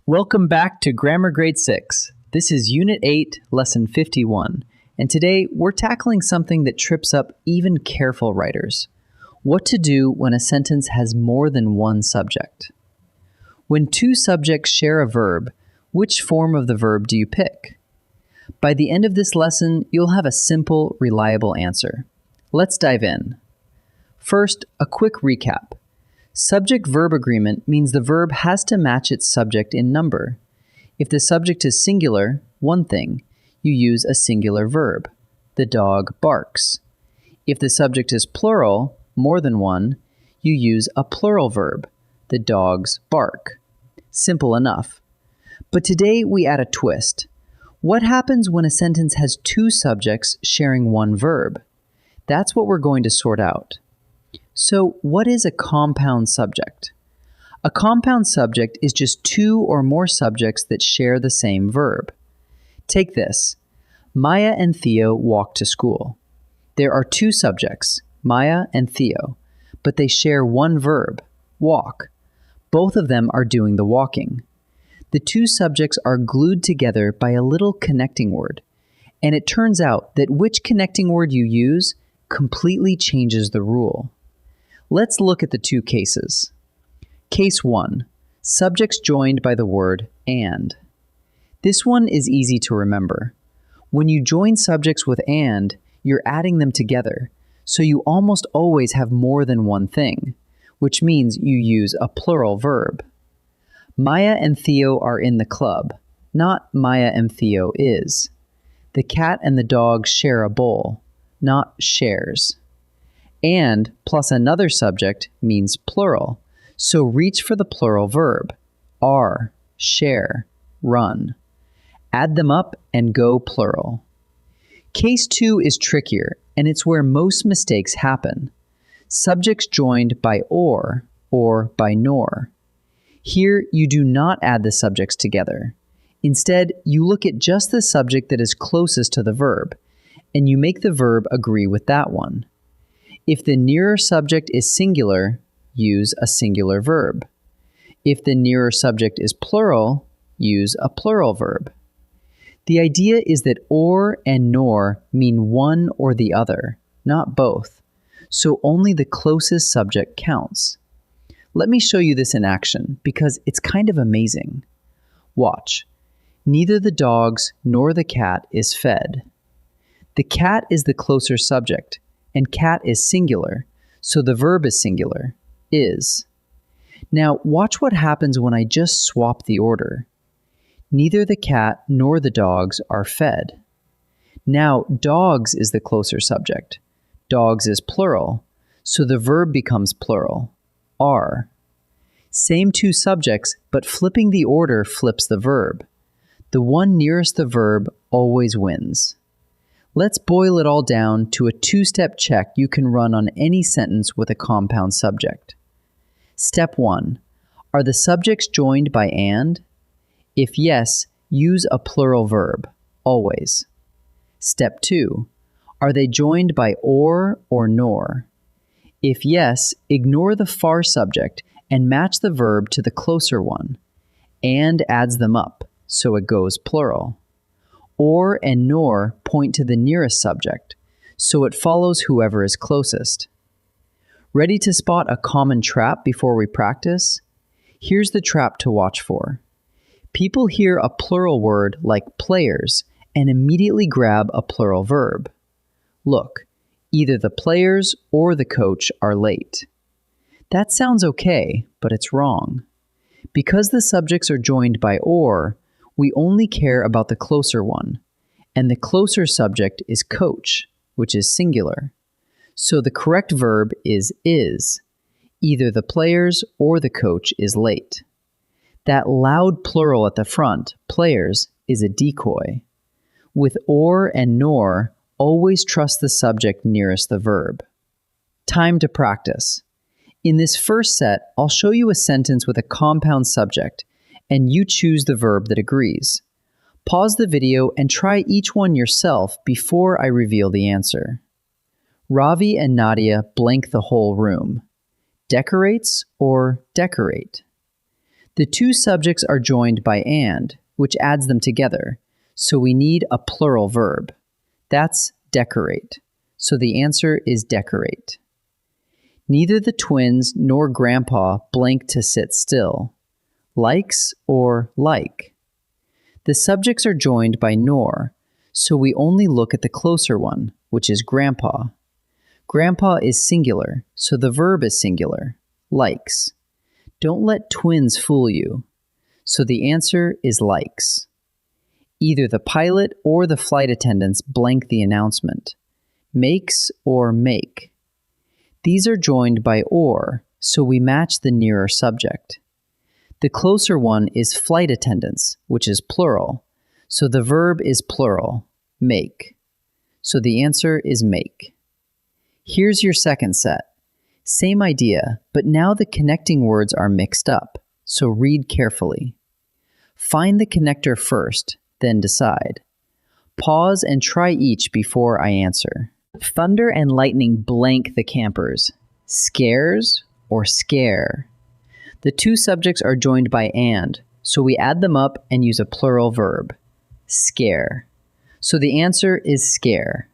Welcome back to Grammar Grade 6. This is Unit 8, Lesson 51, and today we're tackling something that trips up even careful writers. What to do when a sentence has more than one subject. When two subjects share a verb, which form of the verb do you pick? By the end of this lesson, you'll have a simple, reliable answer. Let's dive in. First, a quick recap. Subject-verb agreement means the verb has to match its subject in number. If the subject is singular, one thing, you use a singular verb. The dog barks. If the subject is plural, more than one, you use a plural verb. The dogs bark. Simple enough. But today we add a twist. What happens when a sentence has two subjects sharing one verb? That's what we're going to sort out. So, what is a compound subject? A compound subject is just two or more subjects that share the same verb. Take this. Maya and Theo walk to school. There are two subjects, Maya and Theo, but they share one verb, walk. Both of them are doing the walking. The two subjects are glued together by a little connecting word, and it turns out that which connecting word you use completely changes the rule. Let's look at the two cases. Case 1. Subjects joined by the word and. This one is easy to remember. When you join subjects with and, you're adding them together, so you almost always have more than one thing, which means you use a plural verb. Maya and Theo are in the club, not Maya and Theo is. The cat and the dog share a bowl, not shares. And plus another subject means plural, so reach for the plural verb, are, share, run. Add them up and go plural. Case 2 is trickier, and it's where most mistakes happen. Subjects joined by or by nor. Here, you do not add the subjects together. Instead, you look at just the subject that is closest to the verb, and you make the verb agree with that one. If the nearer subject is singular, use a singular verb. If the nearer subject is plural, use a plural verb. The idea is that or and nor mean one or the other, not both, so only the closest subject counts. Let me show you this in action, because it's kind of amazing. Watch. Neither the dogs nor the cat is fed. The cat is the closer subject, and cat is singular, so the verb is singular, is. Now, watch what happens when I just swap the order. Neither the cat nor the dogs are fed. Now, dogs is the closer subject. Dogs is plural, so the verb becomes plural, are. Same two subjects, but flipping the order flips the verb. The one nearest the verb always wins. Let's boil it all down to a two-step check you can run on any sentence with a compound subject. Step 1. Are the subjects joined by and? If yes, use a plural verb, always. Step 2. Are they joined by or nor? If yes, ignore the far subject and match the verb to the closer one. And adds them up, so it goes plural. Or and nor point to the nearest subject, so it follows whoever is closest. Ready to spot a common trap before we practice? Here's the trap to watch for. People hear a plural word like players and immediately grab a plural verb. Look, either the players or the coach are late. That sounds okay, but it's wrong. Because the subjects are joined by or, we only care about the closer one, and the closer subject is coach, which is singular. So the correct verb is. Either the players or the coach is late. That loud plural at the front, players, is a decoy. With or and nor, always trust the subject nearest the verb. Time to practice. In this first set, I'll show you a sentence with a compound subject, and you choose the verb that agrees. Pause the video and try each one yourself before I reveal the answer. Ravi and Nadia blank the whole room. Decorates or decorate? The two subjects are joined by and, which adds them together, so we need a plural verb. That's decorate, so the answer is decorate. Neither the twins nor Grandpa blank to sit still. Likes or like. The subjects are joined by nor, so we only look at the closer one, which is Grandpa. Grandpa is singular, so the verb is singular, likes. Don't let twins fool you, so the answer is likes. Either the pilot or the flight attendants blank the announcement, makes or make. These are joined by or, so we match the nearer subject. The closer one is flight attendants, which is plural, so the verb is plural, make. So the answer is make. Here's your second set. Same idea, but now the connecting words are mixed up, so read carefully. Find the connector first, then decide. Pause and try each before I answer. Thunder and lightning blank the campers. Scares or scare? The two subjects are joined by and, so we add them up and use a plural verb. Scare. So the answer is scare.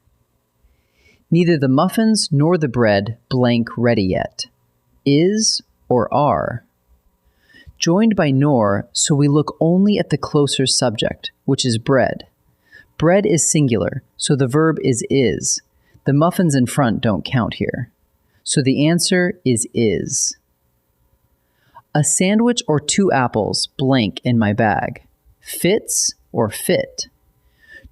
Neither the muffins nor the bread blank ready yet. Is or are? Joined by nor, so we look only at the closer subject, which is bread. Bread is singular, so the verb is. The muffins in front don't count here. So the answer is. A sandwich or two apples blank in my bag. Fits or fit?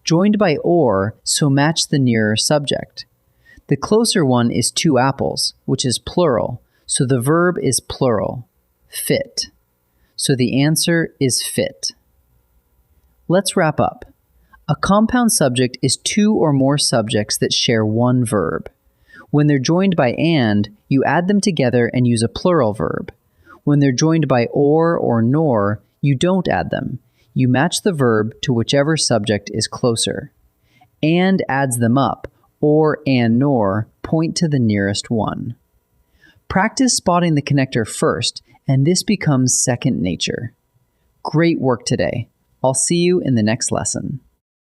Joined by or, so match the nearer subject. The closer one is two apples, which is plural, so the verb is plural, fit. So the answer is fit. Let's wrap up. A compound subject is two or more subjects that share one verb. When they're joined by and, you add them together and use a plural verb. When they're joined by or nor, you don't add them. You match the verb to whichever subject is closer. And adds them up, or and nor point to the nearest one. Practice spotting the connector first, and this becomes second nature. Great work today. I'll see you in the next lesson.